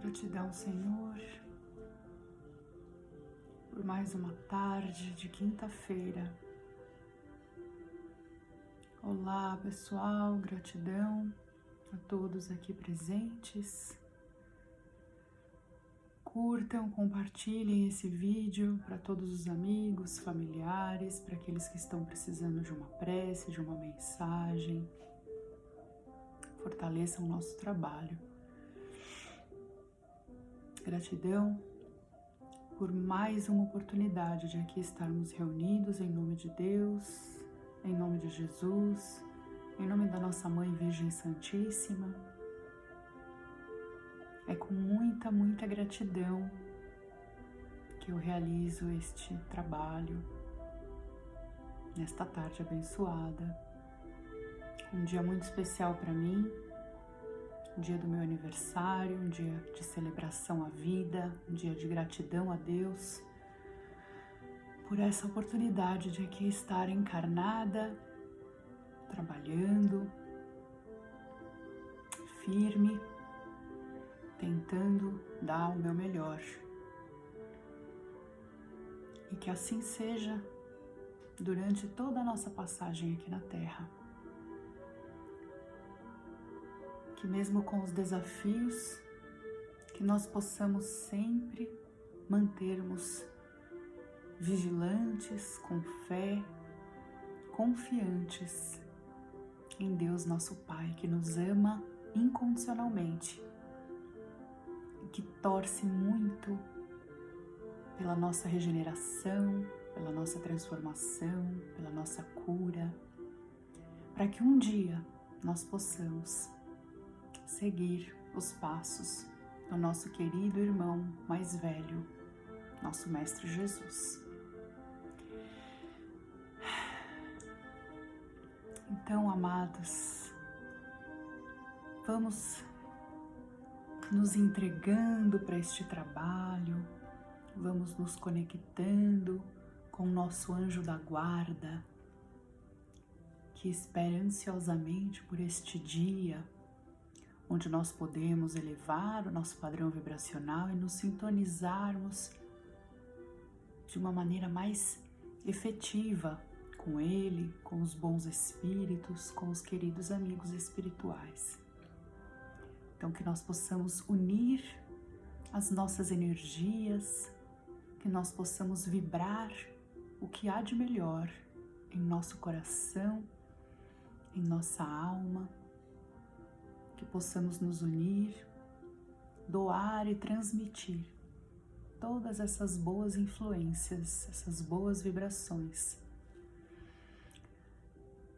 Gratidão, Senhor, por mais uma tarde de quinta-feira. Olá, pessoal, gratidão a todos aqui presentes. Curtam, compartilhem esse vídeo para todos os amigos, familiares, para aqueles que estão precisando de uma prece, de uma mensagem. Fortaleçam o nosso trabalho. Gratidão por mais uma oportunidade de aqui estarmos reunidos em nome de Deus, em nome de Jesus, em nome da nossa Mãe Virgem Santíssima. É com muita, muita gratidão que eu realizo este trabalho nesta tarde abençoada. Um dia muito especial para mim, um dia do meu aniversário, um dia de celebração à vida, um dia de gratidão a Deus por essa oportunidade de aqui estar encarnada, trabalhando, firme, tentando dar o meu melhor. E que assim seja durante toda a nossa passagem aqui na Terra. Que mesmo com os desafios, que nós possamos sempre mantermos vigilantes, com fé, confiantes em Deus nosso Pai, que nos ama incondicionalmente e que torce muito pela nossa regeneração, pela nossa transformação, pela nossa cura, para que um dia nós possamos seguir os passos do nosso querido irmão mais velho, nosso Mestre Jesus. Então, amados, vamos nos entregando para este trabalho, vamos nos conectando com o nosso anjo da guarda, que espera ansiosamente por este dia, onde nós podemos elevar o nosso padrão vibracional e nos sintonizarmos de uma maneira mais efetiva com Ele, com os bons espíritos, com os queridos amigos espirituais. Então, que nós possamos unir as nossas energias, que nós possamos vibrar o que há de melhor em nosso coração, em nossa alma, que possamos nos unir, doar e transmitir todas essas boas influências, essas boas vibrações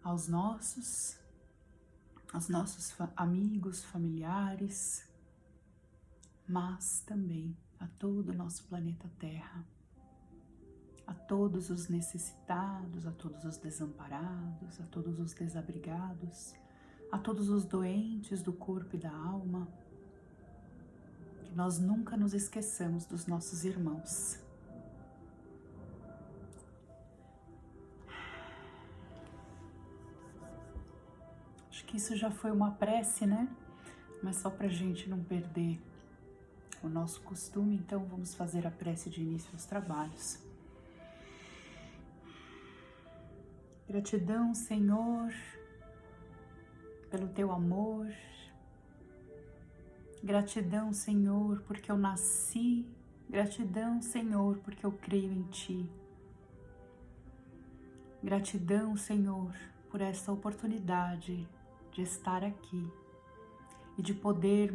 aos nossos amigos, familiares, mas também a todo o nosso planeta Terra, a todos os necessitados, a todos os desamparados, a todos os desabrigados, a todos os doentes do corpo e da alma, que nós nunca nos esqueçamos dos nossos irmãos. Acho que isso já foi uma prece, né? Mas só pra gente não perder o nosso costume, então vamos fazer a prece de início aos trabalhos. Gratidão, Senhor, pelo teu amor. Gratidão, Senhor, porque eu nasci. Gratidão, Senhor, porque eu creio em Ti. Gratidão, Senhor, por esta oportunidade de estar aqui e de poder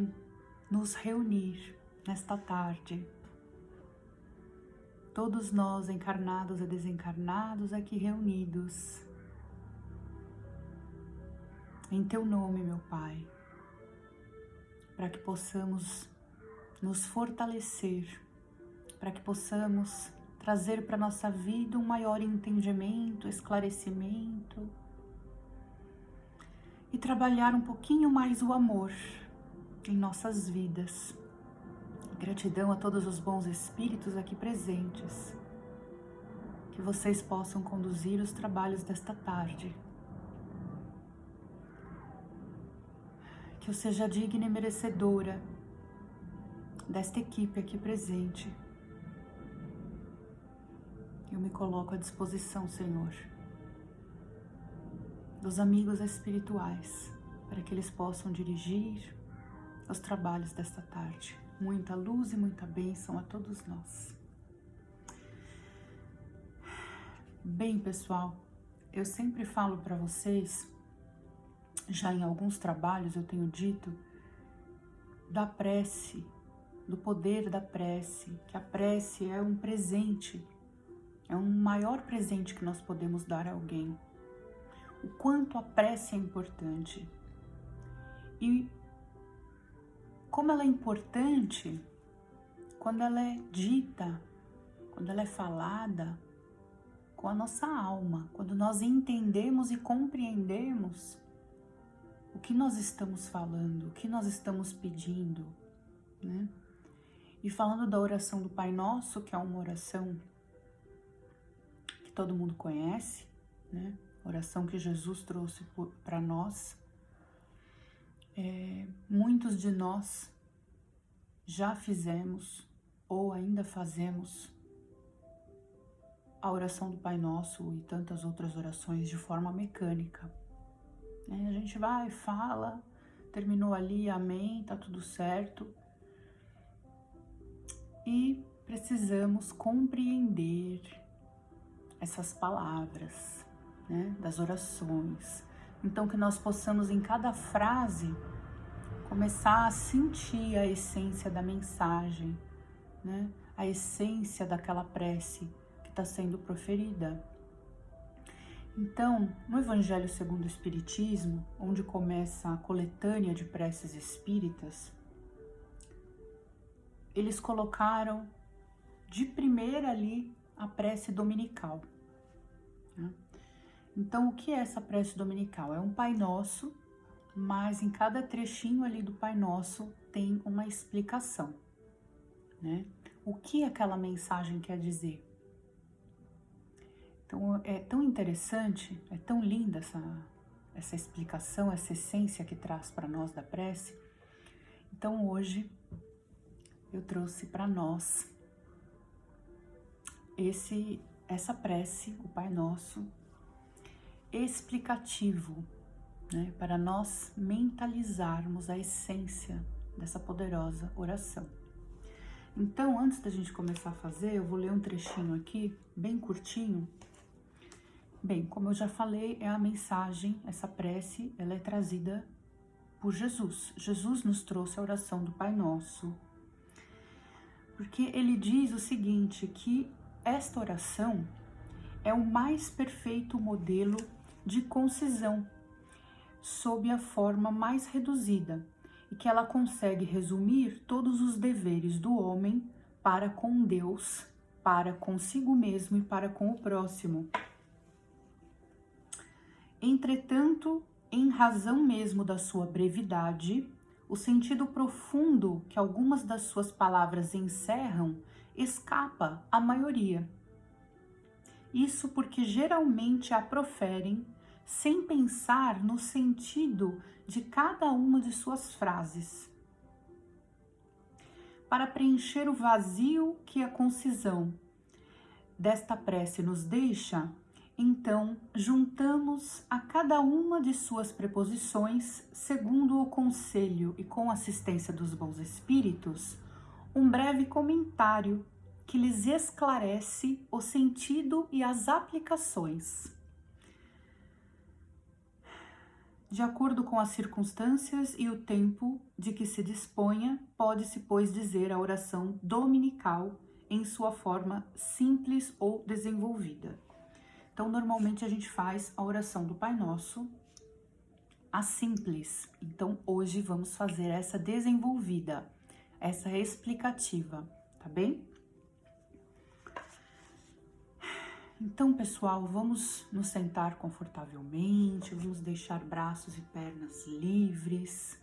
nos reunir nesta tarde. Todos nós, encarnados e desencarnados, aqui reunidos. Em Teu nome, meu Pai, para que possamos nos fortalecer, para que possamos trazer para a nossa vida um maior entendimento, esclarecimento e trabalhar um pouquinho mais o amor em nossas vidas. Gratidão a todos os bons espíritos aqui presentes, que vocês possam conduzir os trabalhos desta tarde. Que eu seja digna e merecedora desta equipe aqui presente. Eu me coloco à disposição, Senhor, dos amigos espirituais, para que eles possam dirigir os trabalhos desta tarde. Muita luz e muita bênção a todos nós. Bem, pessoal, eu sempre falo para vocês, já em alguns trabalhos eu tenho dito, da prece, do poder da prece, que a prece é um presente, é um maior presente que nós podemos dar a alguém. O quanto a prece é importante. E como ela é importante quando ela é dita, quando ela é falada com a nossa alma, quando nós entendemos e compreendemos o que nós estamos falando, o que nós estamos pedindo, né? E falando da oração do Pai Nosso, que é uma oração que todo mundo conhece, né? Oração que Jesus trouxe para nós. Muitos de nós já fizemos ou ainda fazemos a oração do Pai Nosso e tantas outras orações de forma mecânica. A gente vai, fala, terminou ali, amém, tá tudo certo. E precisamos compreender essas palavras, né, das orações. Então que nós possamos em cada frase começar a sentir a essência da mensagem, né, a essência daquela prece que está sendo proferida. Então, no Evangelho segundo o Espiritismo, onde começa a coletânea de preces espíritas, eles colocaram de primeira ali a prece dominical, né? Então, o que é essa prece dominical? É um Pai Nosso, mas em cada trechinho ali do Pai Nosso tem uma explicação, né? O que aquela mensagem quer dizer? Então, é tão interessante, é tão linda essa explicação, essa essência que traz para nós da prece. Então, hoje, eu trouxe para nós essa prece, o Pai Nosso, explicativo, né, para nós mentalizarmos a essência dessa poderosa oração. Então, antes da gente começar a fazer, eu vou ler um trechinho aqui, bem curtinho. Bem, como eu já falei, é a mensagem, essa prece, ela é trazida por Jesus. Jesus nos trouxe a oração do Pai Nosso, porque ele diz o seguinte, que esta oração é o mais perfeito modelo de concisão, sob a forma mais reduzida, e que ela consegue resumir todos os deveres do homem para com Deus, para consigo mesmo e para com o próximo. Entretanto, em razão mesmo da sua brevidade, o sentido profundo que algumas das suas palavras encerram escapa à maioria. Isso porque geralmente a proferem sem pensar no sentido de cada uma de suas frases. Para preencher o vazio que a concisão desta prece nos deixa, então juntamos a cada uma de suas preposições, segundo o conselho e com assistência dos bons espíritos, um breve comentário que lhes esclarece o sentido e as aplicações. De acordo com as circunstâncias e o tempo de que se disponha, pode-se, pois, dizer a oração dominical em sua forma simples ou desenvolvida. Então, normalmente a gente faz a oração do Pai Nosso, a simples. Então, hoje vamos fazer essa desenvolvida, essa explicativa, tá bem? Então, pessoal, vamos nos sentar confortavelmente, vamos deixar braços e pernas livres.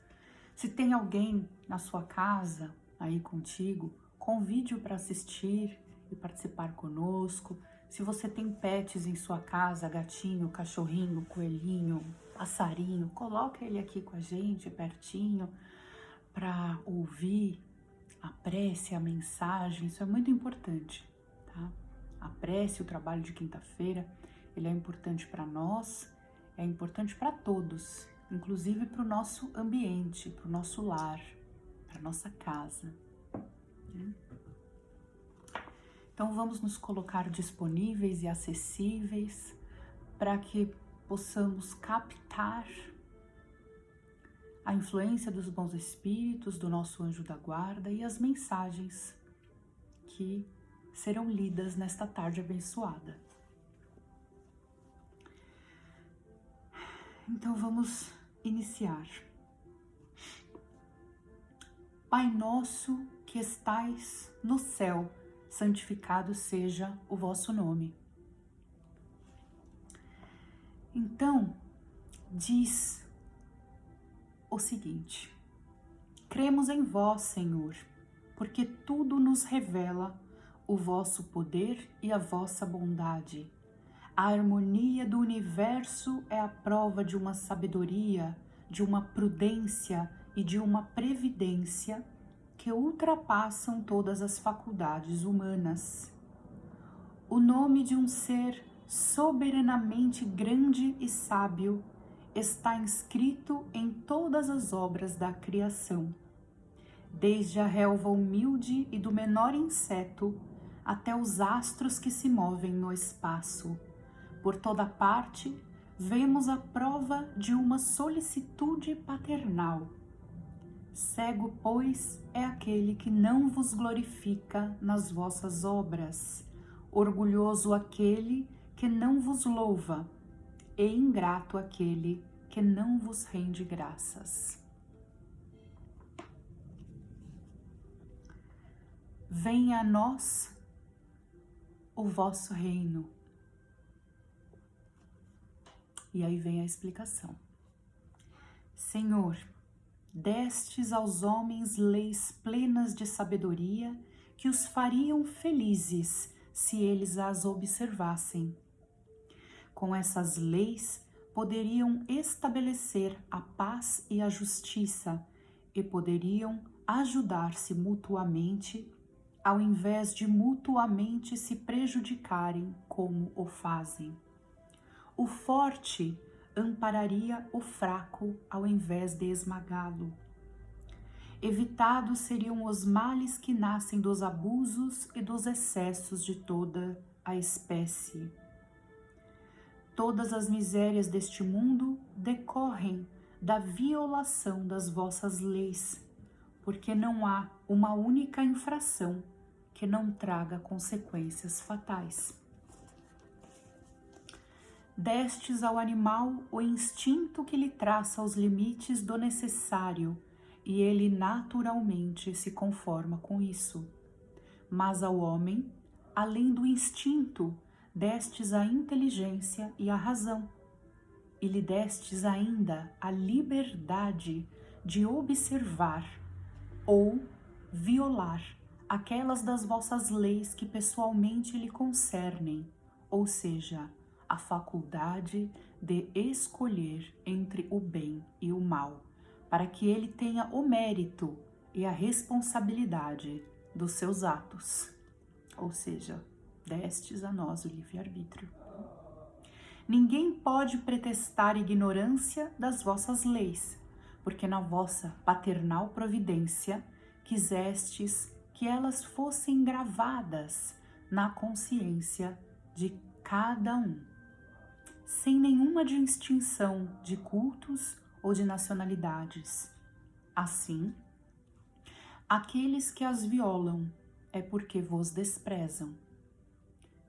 Se tem alguém na sua casa, aí contigo, convide-o para assistir e participar conosco. Se você tem pets em sua casa, gatinho, cachorrinho, coelhinho, passarinho, coloca ele aqui com a gente, pertinho, para ouvir A prece, a mensagem, isso é muito importante, tá? A prece, o trabalho de quinta-feira, ele é importante para nós, é importante para todos, inclusive para o nosso ambiente, para o nosso lar, para nossa casa, né? Então vamos nos colocar disponíveis e acessíveis para que possamos captar a influência dos bons espíritos, do nosso anjo da guarda e as mensagens que serão lidas nesta tarde abençoada. Então vamos iniciar. Pai nosso que estais no céu, santificado seja o vosso nome. Então, diz o seguinte: cremos em vós, Senhor, porque tudo nos revela o vosso poder e a vossa bondade. A harmonia do universo é a prova de uma sabedoria, de uma prudência e de uma previdência que ultrapassam todas as faculdades humanas. O nome de um ser soberanamente grande e sábio está inscrito em todas as obras da criação, desde a relva humilde e do menor inseto até os astros que se movem no espaço. Por toda parte, vemos a prova de uma solicitude paternal. Cego, pois, é aquele que não vos glorifica nas vossas obras, orgulhoso aquele que não vos louva, e ingrato aquele que não vos rende graças. Venha a nós o vosso reino. E aí vem a explicação. Senhor, destes aos homens leis plenas de sabedoria que os fariam felizes se eles as observassem. Com essas leis, poderiam estabelecer a paz e a justiça e poderiam ajudar-se mutuamente, ao invés de mutuamente se prejudicarem como o fazem. O forte ampararia o fraco ao invés de esmagá-lo. Evitados seriam os males que nascem dos abusos e dos excessos de toda a espécie. Todas as misérias deste mundo decorrem da violação das vossas leis, porque não há uma única infração que não traga consequências fatais. Destes ao animal o instinto que lhe traça os limites do necessário, e ele naturalmente se conforma com isso. Mas ao homem, além do instinto, destes a inteligência e a razão, e lhe destes ainda a liberdade de observar ou violar aquelas das vossas leis que pessoalmente lhe concernem, ou seja, a faculdade de escolher entre o bem e o mal, para que ele tenha o mérito e a responsabilidade dos seus atos. Ou seja, destes a nós o livre-arbítrio. Ninguém pode pretextar ignorância das vossas leis, porque na vossa paternal providência quisestes que elas fossem gravadas na consciência de cada um, sem nenhuma distinção de cultos ou de nacionalidades. Assim, aqueles que as violam é porque vos desprezam.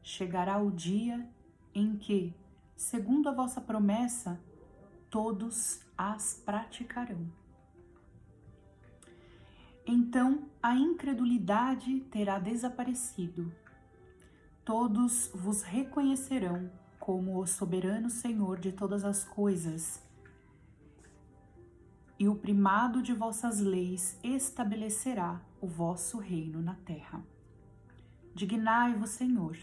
Chegará o dia em que, segundo a vossa promessa, todos as praticarão. Então a incredulidade terá desaparecido. Todos vos reconhecerão como o soberano Senhor de todas as coisas, e o primado de vossas leis estabelecerá o vosso reino na terra. Dignai-vos, Senhor,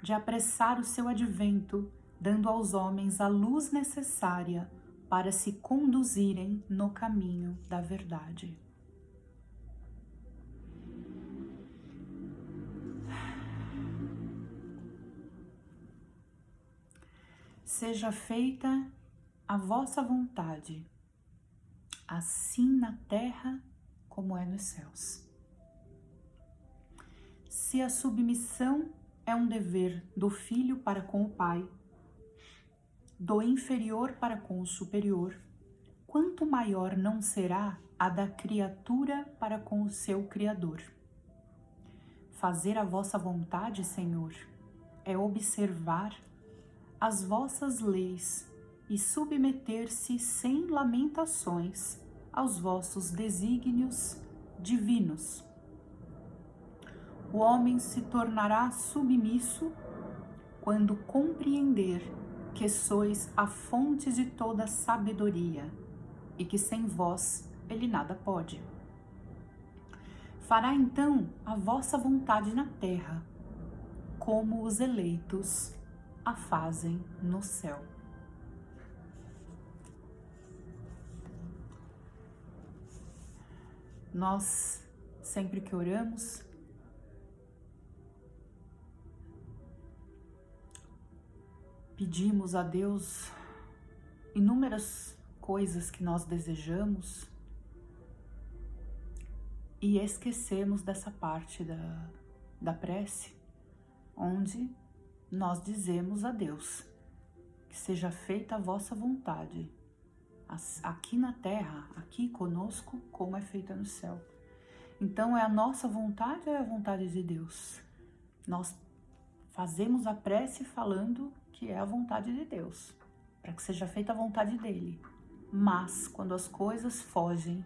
de apressar o seu advento, dando aos homens a luz necessária para se conduzirem no caminho da verdade. Seja feita a vossa vontade, assim na terra como é nos céus. Se a submissão é um dever do filho para com o pai, do inferior para com o superior, quanto maior não será a da criatura para com o seu Criador. Fazer a vossa vontade, Senhor, é observar as vossas leis e submeter-se sem lamentações aos vossos desígnios divinos. O homem se tornará submisso quando compreender que sois a fonte de toda sabedoria e que sem vós ele nada pode. Fará então a vossa vontade na terra, como os eleitos a fazem no céu. Nós, sempre que oramos, pedimos a Deus inúmeras coisas que nós desejamos e esquecemos dessa parte da prece, onde nós dizemos a Deus que seja feita a vossa vontade, aqui na terra, aqui conosco, como é feita no céu. Então é a nossa vontade ou é a vontade de Deus? Nós fazemos a prece falando que é a vontade de Deus, para que seja feita a vontade dele. Mas quando as coisas fogem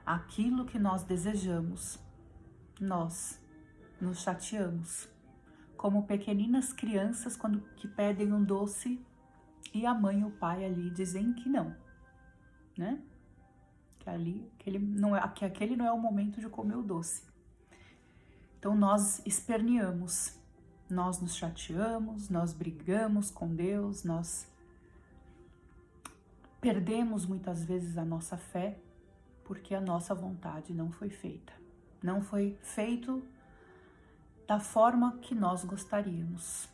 àquilo que nós desejamos, nós nos chateamos, como pequeninas crianças quando que pedem um doce e a mãe e o pai ali dizem que não, né? Que aquele não é o momento de comer o doce. Então nós esperneamos, nós nos chateamos, nós brigamos com Deus, nós perdemos muitas vezes a nossa fé porque a nossa vontade não foi feita. Não foi feito da forma que nós gostaríamos.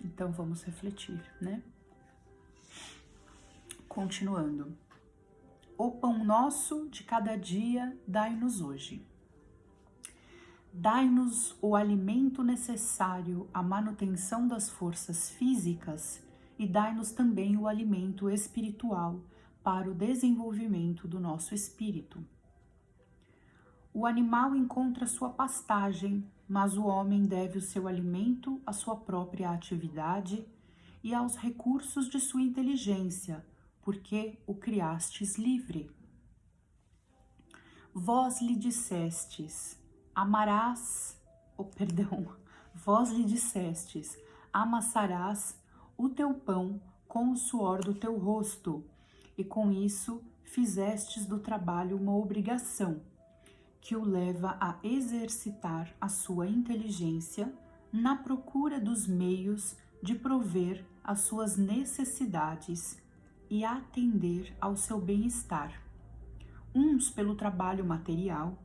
Então vamos refletir, né? Continuando. O pão nosso de cada dia dai-nos hoje. Dai-nos o alimento necessário à manutenção das forças físicas e dai-nos também o alimento espiritual para o desenvolvimento do nosso espírito. O animal encontra sua pastagem, mas o homem deve o seu alimento à sua própria atividade e aos recursos de sua inteligência, porque o criastes livre. Vós lhe dissestes, vós lhe dissestes, amassarás o teu pão com o suor do teu rosto, e com isso fizestes do trabalho uma obrigação, que o leva a exercitar a sua inteligência na procura dos meios de prover as suas necessidades e atender ao seu bem-estar, uns pelo trabalho material,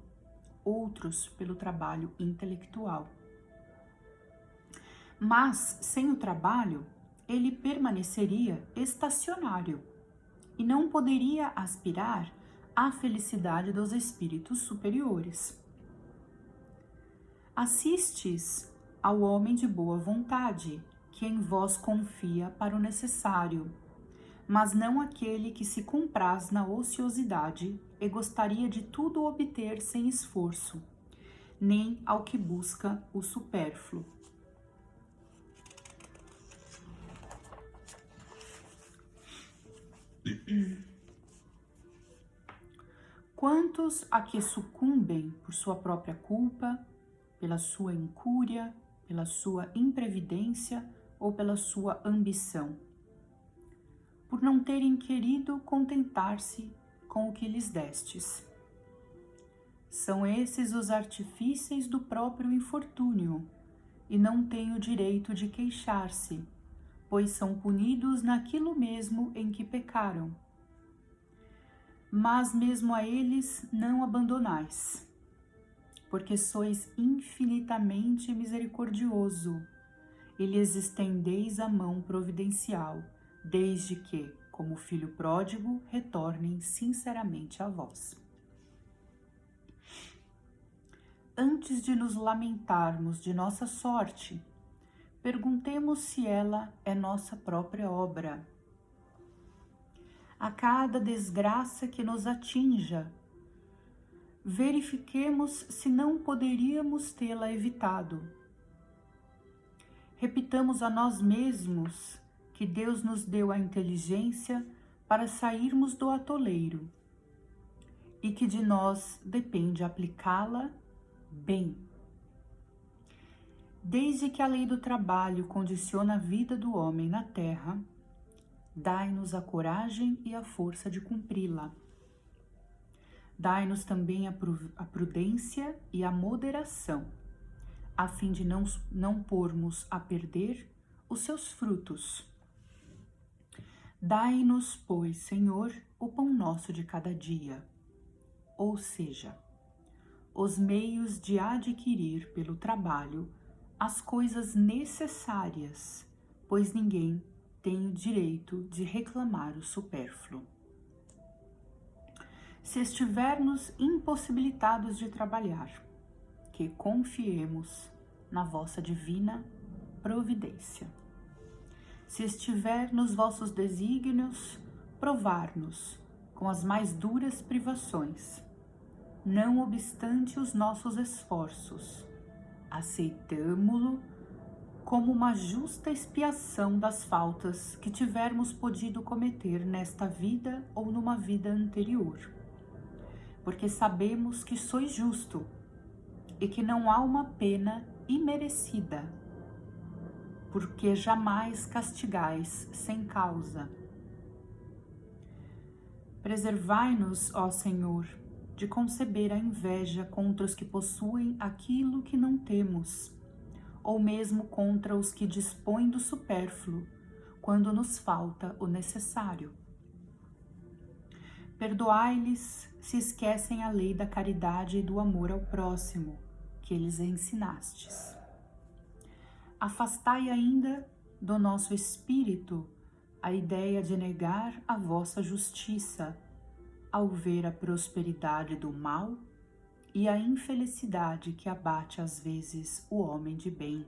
outros pelo trabalho intelectual. Mas, sem o trabalho, ele permaneceria estacionário e não poderia aspirar à felicidade dos espíritos superiores. Assistes ao homem de boa vontade, que em vós confia para o necessário, mas não aquele que se compraz na ociosidade e gostaria de tudo obter sem esforço, nem ao que busca o supérfluo. Quantos a que sucumbem por sua própria culpa, pela sua incúria, pela sua imprevidência ou pela sua ambição, por não terem querido contentar-se com o que lhes destes. São esses os artifícios do próprio infortúnio, e não têm o direito de queixar-se, pois são punidos naquilo mesmo em que pecaram. Mas mesmo a eles não abandonais, porque sois infinitamente misericordioso, e lhes estendeis a mão providencial, desde que, como filho pródigo, retornem sinceramente a vós. Antes de nos lamentarmos de nossa sorte, perguntemos se ela é nossa própria obra. A cada desgraça que nos atinja, verifiquemos se não poderíamos tê-la evitado. Repitamos a nós mesmos que Deus nos deu a inteligência para sairmos do atoleiro e que de nós depende aplicá-la bem. Desde que a lei do trabalho condiciona a vida do homem na terra, dai-nos a coragem e a força de cumpri-la. Dai-nos também a prudência e a moderação, a fim de não pormos a perder os seus frutos. Dai-nos, pois, Senhor, o pão nosso de cada dia, ou seja, os meios de adquirir pelo trabalho as coisas necessárias, pois ninguém tem o direito de reclamar o supérfluo. Se estivermos impossibilitados de trabalhar, que confiemos na vossa divina providência. Se estiver nos vossos desígnios, provar-nos com as mais duras privações, não obstante os nossos esforços, aceitamo-lo como uma justa expiação das faltas que tivermos podido cometer nesta vida ou numa vida anterior. Porque sabemos que sois justo e que não há uma pena imerecida, porque jamais castigais sem causa. Preservai-nos, ó Senhor, de conceber a inveja contra os que possuem aquilo que não temos, ou mesmo contra os que dispõem do supérfluo, quando nos falta o necessário. Perdoai-lhes se esquecem a lei da caridade e do amor ao próximo, que lhes ensinastes. Afastai ainda do nosso espírito a ideia de negar a vossa justiça, ao ver a prosperidade do mal e a infelicidade que abate às vezes o homem de bem.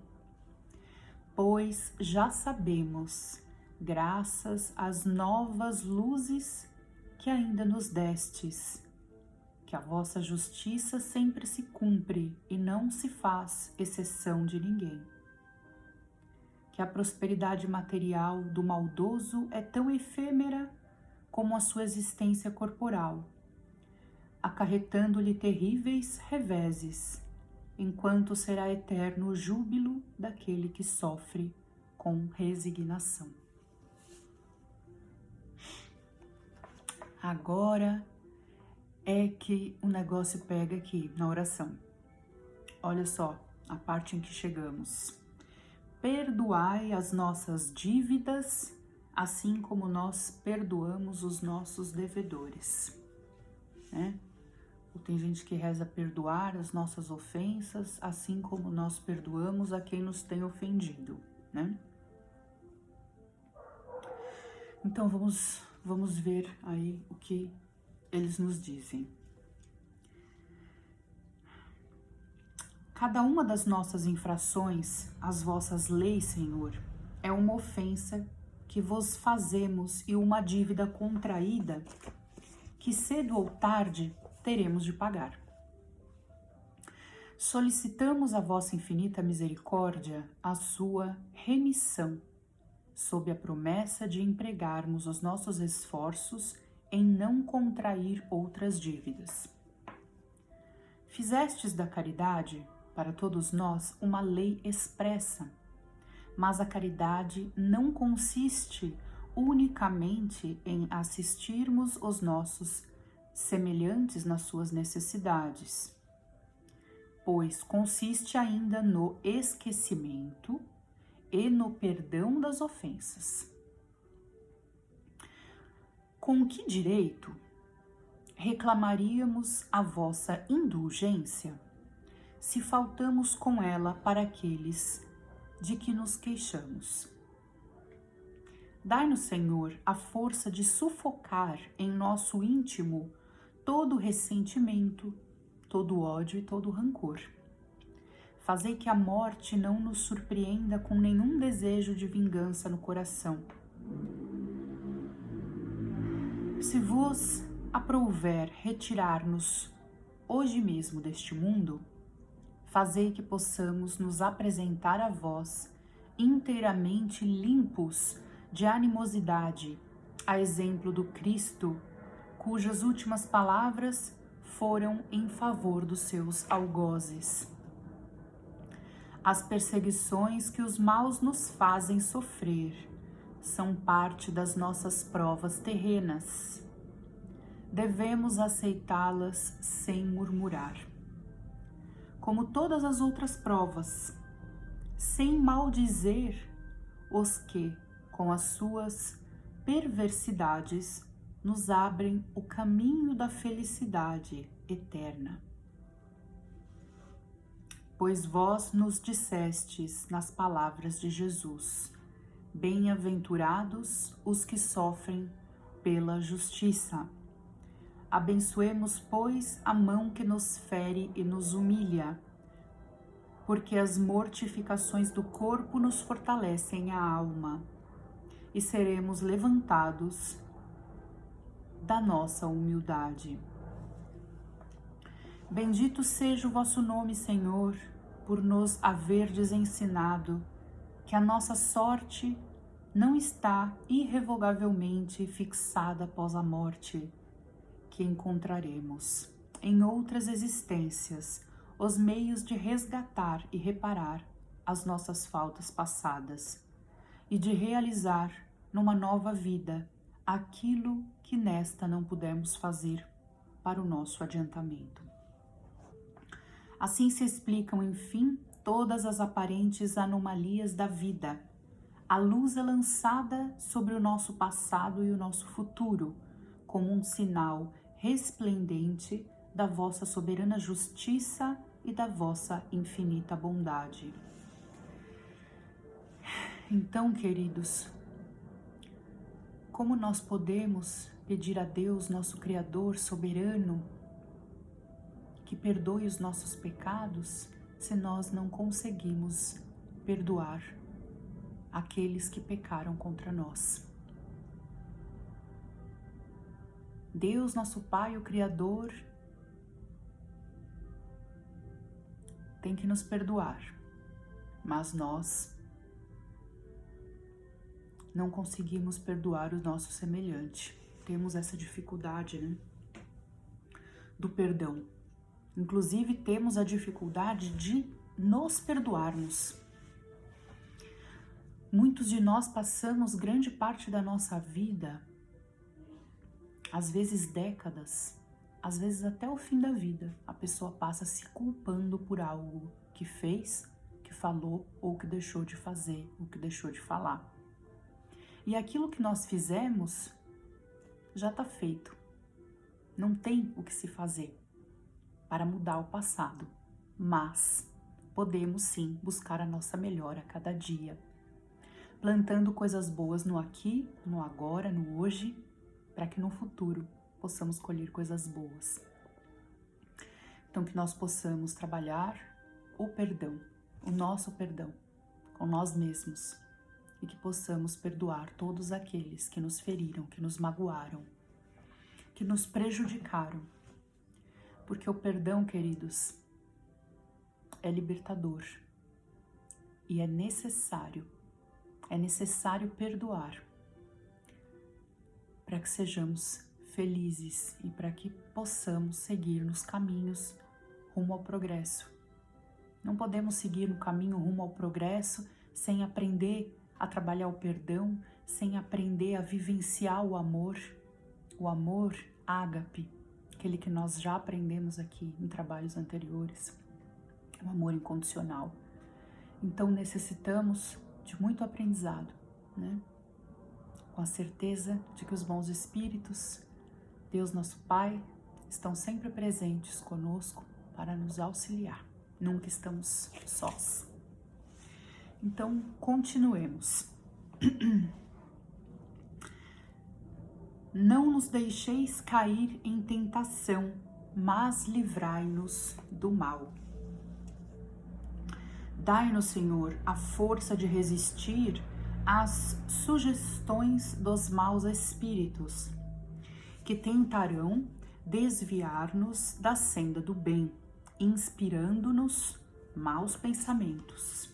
Pois já sabemos, graças às novas luzes que ainda nos destes, que a vossa justiça sempre se cumpre e não se faz exceção de ninguém. Que a prosperidade material do maldoso é tão efêmera como a sua existência corporal, acarretando-lhe terríveis reveses, enquanto será eterno o júbilo daquele que sofre com resignação. Agora é que o negócio pega aqui na oração. Olha só a parte em que chegamos. Perdoai as nossas dívidas, assim como nós perdoamos os nossos devedores. Né? Ou tem gente que reza perdoar as nossas ofensas, assim como nós perdoamos a quem nos tem ofendido, né? Então vamos ver aí o que eles nos dizem. Cada uma das nossas infrações às vossas leis, Senhor, é uma ofensa que vos fazemos e uma dívida contraída que cedo ou tarde teremos de pagar. Solicitamos a vossa infinita misericórdia a sua remissão, sob a promessa de empregarmos os nossos esforços em não contrair outras dívidas. Fizestes da caridade, para todos nós, uma lei expressa, mas a caridade não consiste unicamente em assistirmos os nossos semelhantes nas suas necessidades, pois consiste ainda no esquecimento e no perdão das ofensas. Com que direito reclamaríamos a vossa indulgência se faltamos com ela para aqueles de que nos queixamos. Dai-nos, Senhor, a força de sufocar em nosso íntimo todo ressentimento, todo ódio e todo rancor. Fazei que a morte não nos surpreenda com nenhum desejo de vingança no coração. Se vos aprouver retirar-nos hoje mesmo deste mundo, fazei que possamos nos apresentar a vós inteiramente limpos de animosidade, a exemplo do Cristo, cujas últimas palavras foram em favor dos seus algozes. As perseguições que os maus nos fazem sofrer são parte das nossas provas terrenas. Devemos aceitá-las sem murmurar. Como todas as outras provas, sem maldizer os que, com as suas perversidades, nos abrem o caminho da felicidade eterna. Pois vós nos dissestes nas palavras de Jesus: bem-aventurados os que sofrem pela justiça. Abençoemos, pois, a mão que nos fere e nos humilha, porque as mortificações do corpo nos fortalecem a alma, e seremos levantados da nossa humildade. Bendito seja o vosso nome, Senhor, por nos haverdes ensinado que a nossa sorte não está irrevogavelmente fixada após a morte, que encontraremos em outras existências os meios de resgatar e reparar as nossas faltas passadas e de realizar numa nova vida aquilo que nesta não pudemos fazer para o nosso adiantamento. Assim se explicam, enfim, todas as aparentes anomalias da vida. A luz é lançada sobre o nosso passado e o nosso futuro, como um sinal resplendente da vossa soberana justiça e da vossa infinita bondade. Então, queridos, como nós podemos pedir a Deus, nosso Criador soberano, que perdoe os nossos pecados, se nós não conseguimos perdoar aqueles que pecaram contra nós? Deus, nosso Pai, o Criador, tem que nos perdoar, mas nós não conseguimos perdoar o nosso semelhante. Temos essa dificuldade, né? Do perdão. Inclusive, temos a dificuldade de nos perdoarmos. Muitos de nós passamos grande parte da nossa vida, às vezes décadas, às vezes até o fim da vida, a pessoa passa se culpando por algo que fez, que falou, ou que deixou de fazer, ou que deixou de falar. E aquilo que nós fizemos já está feito. Não tem o que se fazer para mudar o passado, mas podemos sim buscar a nossa melhora a cada dia, plantando coisas boas no aqui, no agora, no hoje, para que no futuro possamos colher coisas boas. Então, que nós possamos trabalhar o perdão, o nosso perdão, com nós mesmos, e que possamos perdoar todos aqueles que nos feriram, que nos magoaram, que nos prejudicaram. Porque o perdão, queridos, é libertador e é necessário perdoar para que sejamos felizes e para que possamos seguir nos caminhos rumo ao progresso. Não podemos seguir no caminho rumo ao progresso sem aprender a trabalhar o perdão, sem aprender a vivenciar o amor ágape, aquele que nós já aprendemos aqui em trabalhos anteriores, o amor incondicional. Então necessitamos de muito aprendizado, né? Com a certeza de que os bons espíritos, Deus nosso Pai, estão sempre presentes conosco para nos auxiliar. Nunca estamos sós. Então, continuemos. Não nos deixeis cair em tentação, mas livrai-nos do mal. Dai-nos, Senhor, a força de resistir às sugestões dos maus espíritos, que tentarão desviar-nos da senda do bem, inspirando-nos maus pensamentos.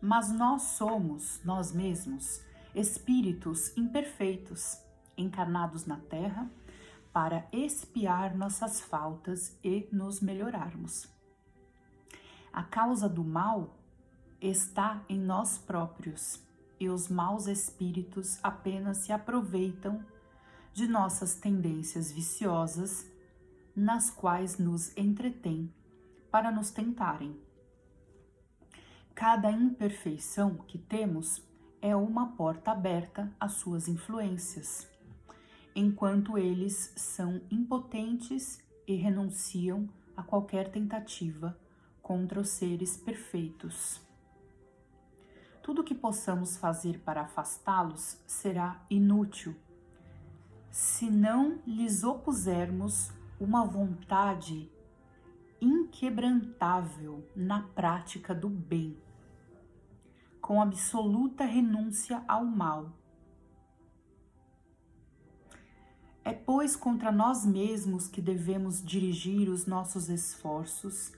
Mas nós somos, nós mesmos, espíritos imperfeitos, encarnados na Terra para expiar nossas faltas e nos melhorarmos. A causa do mal está em nós próprios e os maus espíritos apenas se aproveitam de nossas tendências viciosas, nas quais nos entretêm para nos tentarem. Cada imperfeição que temos é uma porta aberta às suas influências, enquanto eles são impotentes e renunciam a qualquer tentativa contra os seres perfeitos. Tudo que possamos fazer para afastá-los será inútil, se não lhes opusermos uma vontade inquebrantável na prática do bem, com absoluta renúncia ao mal. É, pois, contra nós mesmos que devemos dirigir os nossos esforços,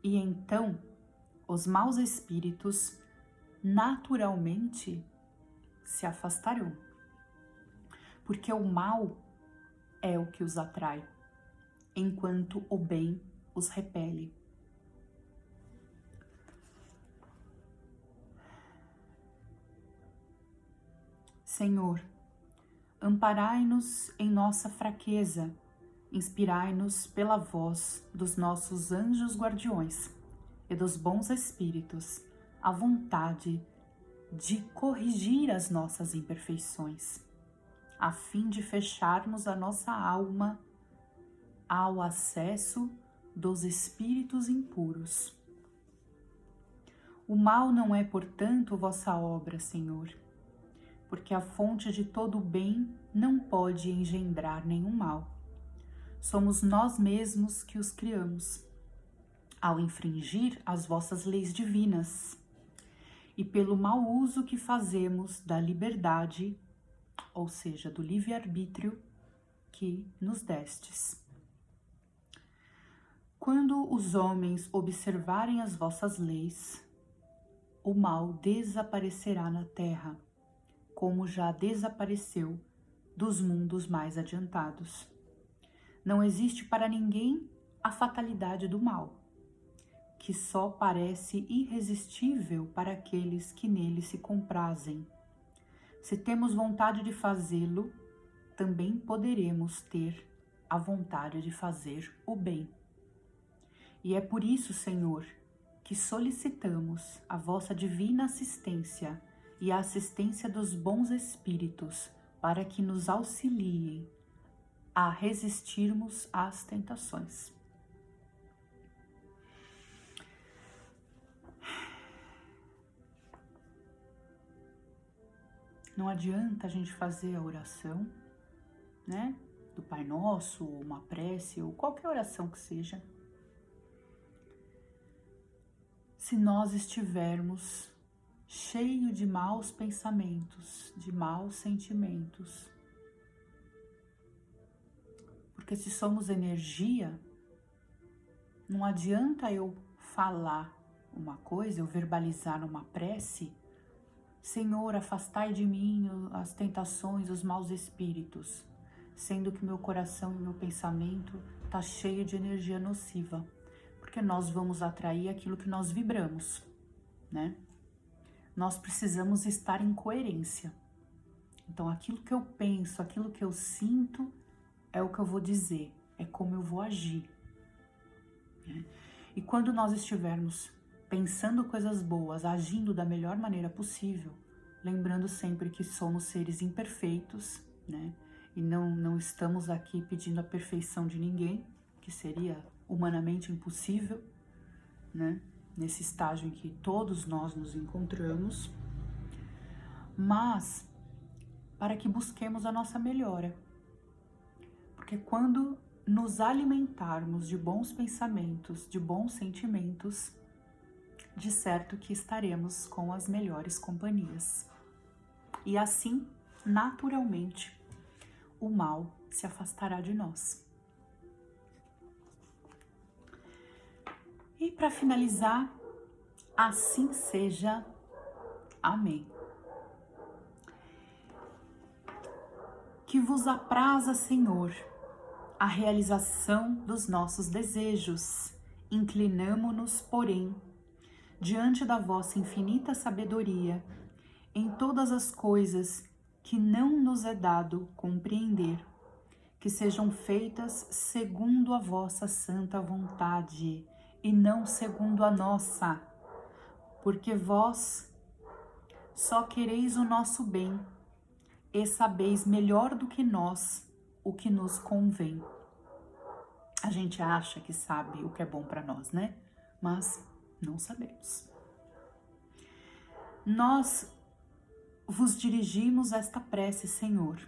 e então os maus espíritos naturalmente se afastarão, porque o mal é o que os atrai, enquanto o bem os repele. Senhor, amparai-nos em nossa fraqueza, inspirai-nos pela voz dos nossos anjos guardiões e dos bons espíritos a vontade de corrigir as nossas imperfeições, a fim de fecharmos a nossa alma ao acesso dos espíritos impuros. O mal não é, portanto, vossa obra, Senhor, porque a fonte de todo o bem não pode engendrar nenhum mal. Somos nós mesmos que os criamos, ao infringir as vossas leis divinas, e pelo mau uso que fazemos da liberdade, ou seja, do livre-arbítrio que nos destes. Quando os homens observarem as vossas leis, o mal desaparecerá na terra, como já desapareceu dos mundos mais adiantados. Não existe para ninguém a fatalidade do mal, que só parece irresistível para aqueles que nele se comprazem. Se temos vontade de fazê-lo, também poderemos ter a vontade de fazer o bem. E é por isso, Senhor, que solicitamos a vossa divina assistência e a assistência dos bons espíritos para que nos auxiliem a resistirmos às tentações. Não adianta a gente fazer a oração, né, do Pai Nosso, ou uma prece, ou qualquer oração que seja, se nós estivermos cheio de maus pensamentos, de maus sentimentos. Porque se somos energia, não adianta eu falar uma coisa, eu verbalizar uma prece, Senhor, afastai de mim as tentações, os maus espíritos, sendo que meu coração e meu pensamento está cheio de energia nociva, porque nós vamos atrair aquilo que nós vibramos, né? Nós precisamos estar em coerência. Então, aquilo que eu penso, aquilo que eu sinto, é o que eu vou dizer, é como eu vou agir, né? E quando nós estivermos pensando coisas boas, agindo da melhor maneira possível, lembrando sempre que somos seres imperfeitos, né? e não estamos aqui pedindo a perfeição de ninguém, que seria humanamente impossível, né? Nesse estágio em que todos nós nos encontramos, mas para que busquemos a nossa melhora. Porque quando nos alimentarmos de bons pensamentos, de bons sentimentos, de certo que estaremos com as melhores companhias. E assim, naturalmente, o mal se afastará de nós. E para finalizar, assim seja. Amém. Que vos apraza, Senhor, a realização dos nossos desejos. Inclinamo-nos, porém, diante da vossa infinita sabedoria, em todas as coisas que não nos é dado compreender, que sejam feitas segundo a vossa santa vontade, e não segundo a nossa, porque vós só quereis o nosso bem, e sabeis melhor do que nós o que nos convém. A gente acha que sabe o que é bom para nós, né? Mas não sabemos. Nós vos dirigimos esta prece, Senhor,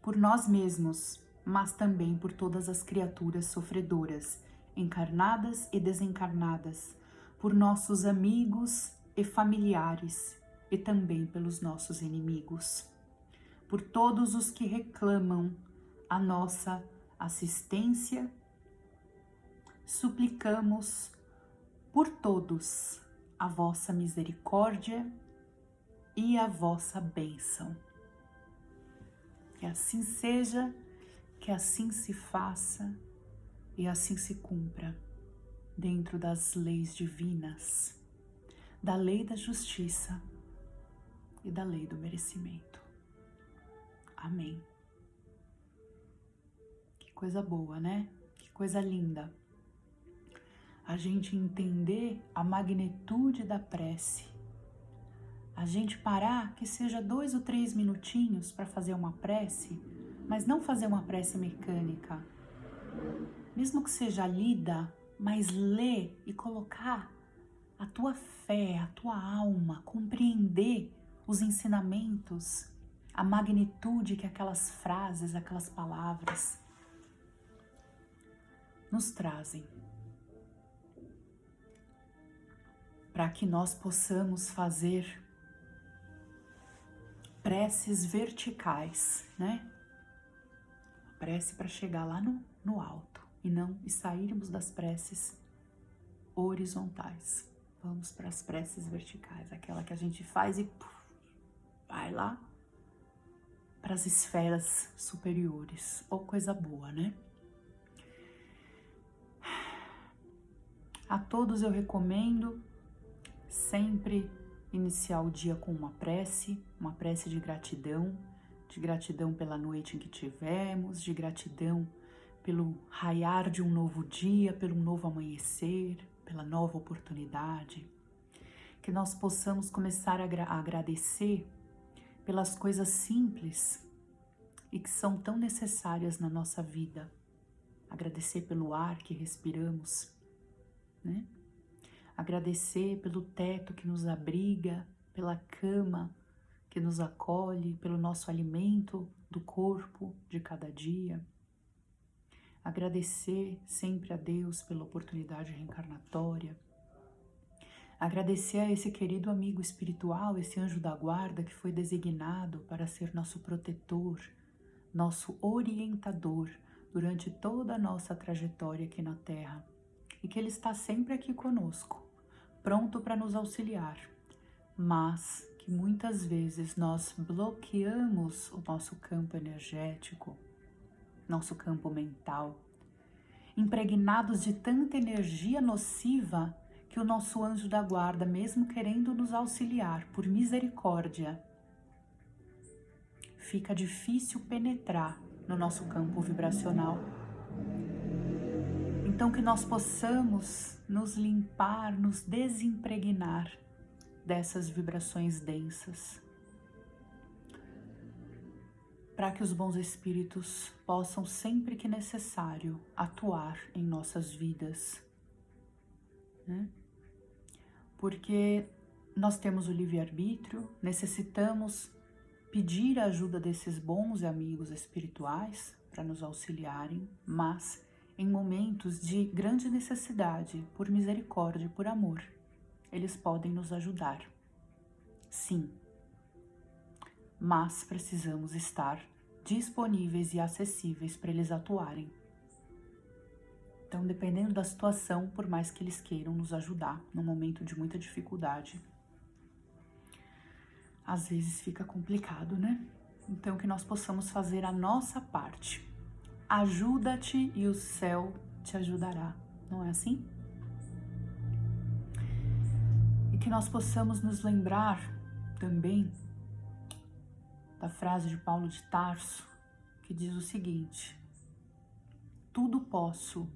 por nós mesmos, mas também por todas as criaturas sofredoras, encarnadas e desencarnadas, por nossos amigos e familiares, e também pelos nossos inimigos, por todos os que reclamam a nossa assistência. Suplicamos por todos a vossa misericórdia e a vossa bênção. Que assim seja, que assim se faça e assim se cumpra, dentro das leis divinas, da lei da justiça e da lei do merecimento. Amém. Que coisa boa, né? Que coisa linda. A gente entender a magnitude da prece. A gente parar, que seja 2 ou 3 minutinhos para fazer uma prece, mas não fazer uma prece mecânica. Mesmo que seja lida, mas ler e colocar a tua fé, a tua alma, compreender os ensinamentos, a magnitude que aquelas frases, aquelas palavras nos trazem, para que nós possamos fazer preces verticais, né? Prece para chegar lá no alto e sairmos das preces horizontais. Vamos para as preces verticais, aquela que a gente faz e vai lá para as esferas superiores. Oh, coisa boa, né? A todos eu recomendo sempre iniciar o dia com uma prece de gratidão pela noite em que tivemos, de gratidão pelo raiar de um novo dia, pelo novo amanhecer, pela nova oportunidade. Que nós possamos começar a agradecer pelas coisas simples e que são tão necessárias na nossa vida. Agradecer pelo ar que respiramos, né? Agradecer pelo teto que nos abriga, pela cama que nos acolhe, pelo nosso alimento do corpo de cada dia. Agradecer sempre a Deus pela oportunidade reencarnatória. Agradecer a esse querido amigo espiritual, esse anjo da guarda que foi designado para ser nosso protetor, nosso orientador durante toda a nossa trajetória aqui na Terra. E que ele está sempre aqui conosco, pronto para nos auxiliar, mas que muitas vezes nós bloqueamos o nosso campo energético, nosso campo mental, impregnados de tanta energia nociva que o nosso anjo da guarda, mesmo querendo nos auxiliar por misericórdia, fica difícil penetrar no nosso campo vibracional. Então que nós possamos nos limpar, nos desimpregnar dessas vibrações densas. para que os bons espíritos possam, sempre que necessário, atuar em nossas vidas, né? Porque nós temos o livre-arbítrio, necessitamos pedir a ajuda desses bons amigos espirituais para nos auxiliarem, mas em momentos de grande necessidade, por misericórdia e por amor, eles podem nos ajudar. Sim, mas precisamos estar disponíveis e acessíveis para eles atuarem. Então, dependendo da situação, por mais que eles queiram nos ajudar num momento de muita dificuldade, às vezes fica complicado, né? Então, que nós possamos fazer a nossa parte. Ajuda-te e o céu te ajudará, não é assim? E que nós possamos nos lembrar também da frase de Paulo de Tarso, que diz o seguinte: tudo posso,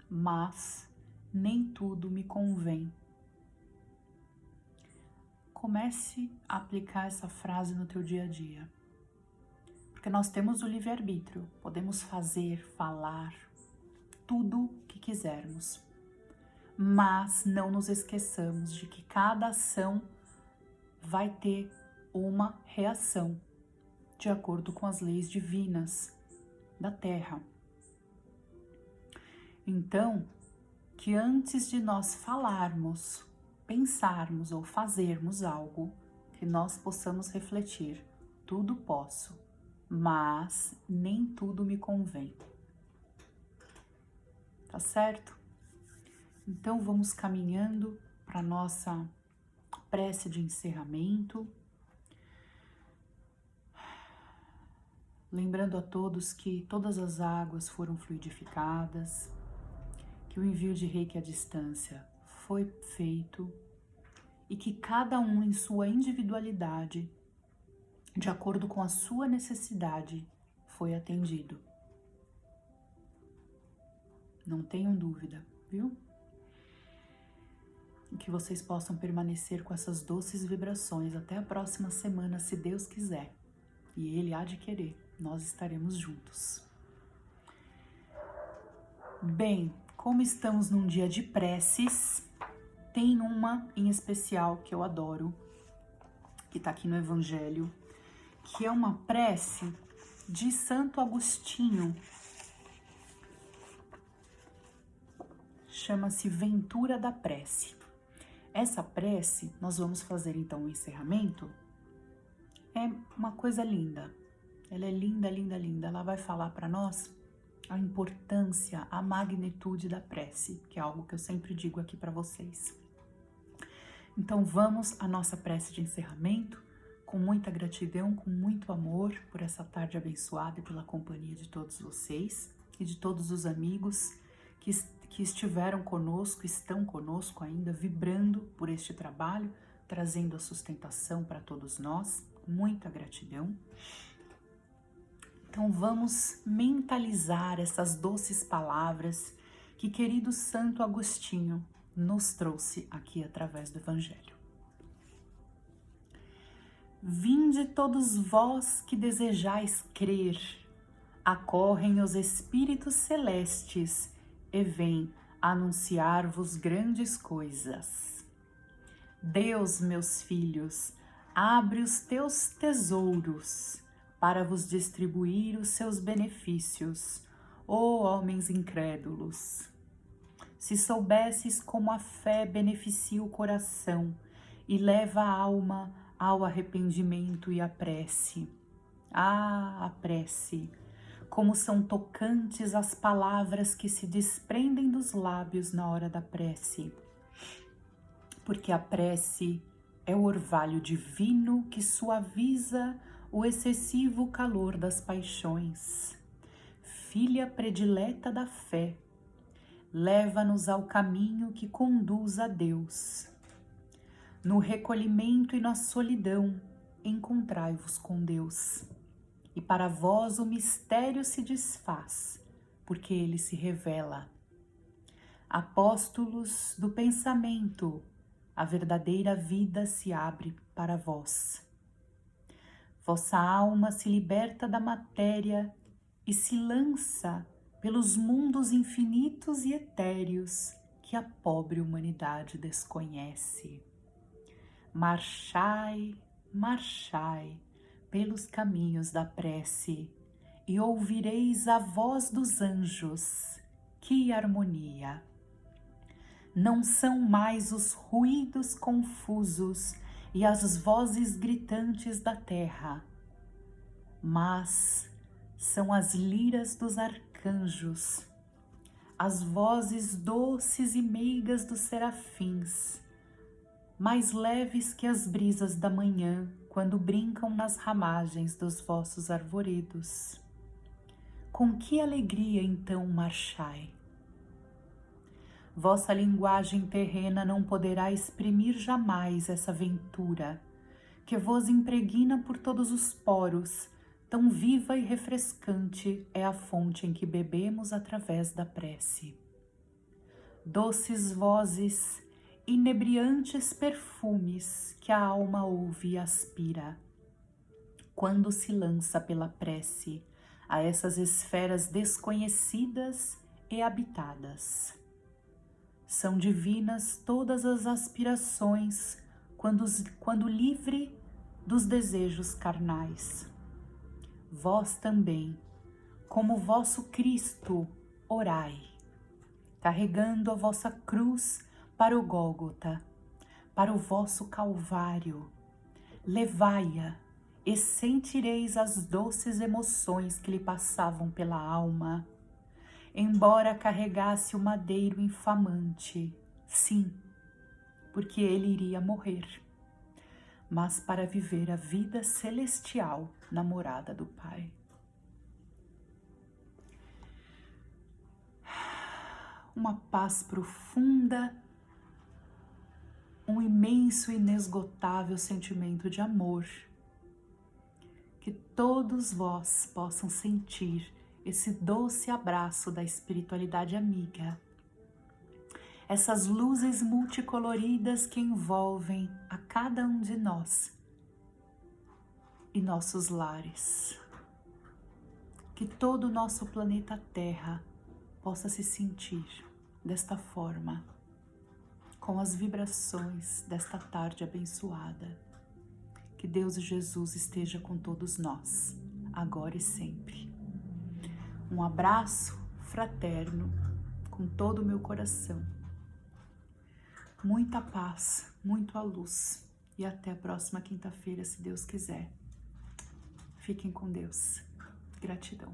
mas nem tudo me convém. Comece a aplicar essa frase no teu dia a dia. Porque nós temos o livre-arbítrio, podemos fazer, falar, tudo o que quisermos. Mas não nos esqueçamos de que cada ação vai ter uma reação, de acordo com as leis divinas da Terra. Então, que antes de nós falarmos, pensarmos ou fazermos algo, que nós possamos refletir: tudo posso, mas nem tudo me convém. Tá certo? Então vamos caminhando para nossa prece de encerramento. Lembrando a todos que todas as águas foram fluidificadas, que o envio de Reiki à distância foi feito e que cada um em sua individualidade, de acordo com a sua necessidade, foi atendido. Não tenham dúvida, viu? E que vocês possam permanecer com essas doces vibrações até a próxima semana, se Deus quiser. E Ele há de querer, nós estaremos juntos. Bem, como estamos num dia de preces, tem uma em especial que eu adoro, que está aqui no Evangelho, que é uma prece de Santo Agostinho. Chama-se Ventura da Prece. Essa prece, nós vamos fazer então o encerramento. É uma coisa linda. Ela é linda, linda, linda. Ela vai falar para nós a importância, a magnitude da prece, que é algo que eu sempre digo aqui para vocês. Então vamos à nossa prece de encerramento, com muita gratidão, com muito amor por essa tarde abençoada e pela companhia de todos vocês e de todos os amigos que estiveram conosco, estão conosco ainda, vibrando por este trabalho, trazendo a sustentação para todos nós. Muita gratidão. Então vamos mentalizar essas doces palavras que querido Santo Agostinho nos trouxe aqui através do Evangelho. Vinde todos vós que desejais crer, acorrem os espíritos celestes e vêm anunciar-vos grandes coisas. Deus, meus filhos, abre os teus tesouros para vos distribuir os seus benefícios, ó homens incrédulos. Se soubesses como a fé beneficia o coração e leva a alma ao arrependimento e à prece. Ah, a prece! Como são tocantes as palavras que se desprendem dos lábios na hora da prece. Porque a prece é o orvalho divino que suaviza o excessivo calor das paixões. Filha predileta da fé, leva-nos ao caminho que conduz a Deus. No recolhimento e na solidão, encontrai-vos com Deus. E para vós o mistério se desfaz, porque ele se revela. Apóstolos do pensamento, a verdadeira vida se abre para vós. Vossa alma se liberta da matéria e se lança pelos mundos infinitos e etéreos que a pobre humanidade desconhece. Marchai, marchai pelos caminhos da prece e ouvireis a voz dos anjos. Que harmonia! Não são mais os ruídos confusos e as vozes gritantes da terra, mas são as liras dos arcanjos, as vozes doces e meigas dos serafins, mais leves que as brisas da manhã, quando brincam nas ramagens dos vossos arvoredos. Com que alegria então marchai! Vossa linguagem terrena não poderá exprimir jamais essa ventura, que vos impregna por todos os poros, tão viva e refrescante é a fonte em que bebemos através da prece. Doces vozes, inebriantes perfumes que a alma ouve e aspira, quando se lança pela prece a essas esferas desconhecidas e habitadas. São divinas todas as aspirações quando livre dos desejos carnais. Vós também, como vosso Cristo, orai, carregando a vossa cruz para o Gólgota, para o vosso Calvário. Levai-a e sentireis as doces emoções que lhe passavam pela alma, embora carregasse o madeiro infamante. Sim, porque ele iria morrer, mas para viver a vida celestial na morada do Pai. Uma paz profunda, um imenso e inesgotável sentimento de amor, que todos vós possam sentir esse doce abraço da espiritualidade amiga, essas luzes multicoloridas que envolvem a cada um de nós e nossos lares. Que todo o nosso planeta Terra possa se sentir desta forma, com as vibrações desta tarde abençoada. Que Deus e Jesus esteja com todos nós, agora e sempre. Um abraço fraterno com todo o meu coração. Muita paz, muita luz e até a próxima quinta-feira, se Deus quiser. Fiquem com Deus. Gratidão.